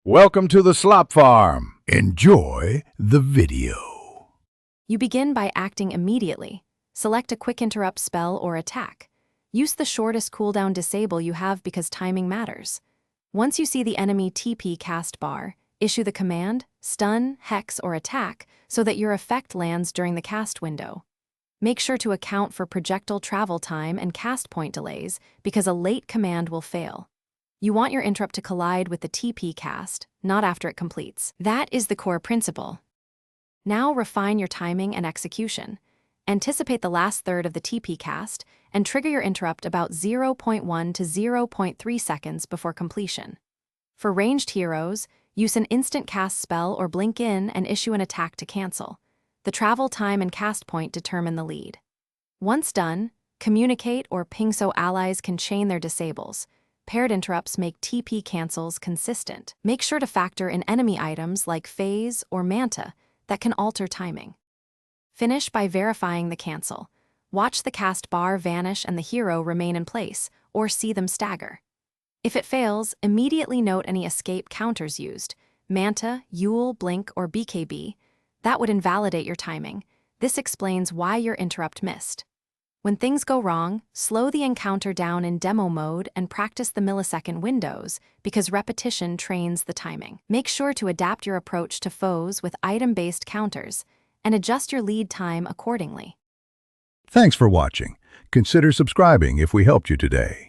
Welcome to the Slop Farm. Enjoy the video. You begin by acting immediately. Select a quick interrupt spell or attack. Use the shortest cooldown disable you have because timing matters. Once you see the enemy TP cast bar, issue the command, stun, hex, or attack so that your effect lands during the cast window. Make sure to account for projectile travel time and cast point delays because a late command will fail. You want your interrupt to collide with the TP cast, not after it completes. That is the core principle. Now refine your timing and execution. Anticipate the last third of the TP cast and trigger your interrupt about 0.1 to 0.3 seconds before completion. For ranged heroes, use an instant cast spell or blink in and issue an attack to cancel. The travel time and cast point determine the lead. Once done, communicate or ping so allies can chain their disables. Paired interrupts make TP cancels consistent. Make sure to factor in enemy items like phase or manta that can alter timing. Finish by verifying the cancel. Watch the cast bar vanish and the hero remain in place, or see them stagger. If it fails, immediately note any escape counters used, manta, Yule, blink, or BKB. That would invalidate your timing. This explains why your interrupt missed. When things go wrong, slow the encounter down in demo mode and practice the millisecond windows because repetition trains the timing. Make sure to adapt your approach to foes with item-based counters and adjust your lead time accordingly. Thanks for watching. Consider subscribing if we helped you today.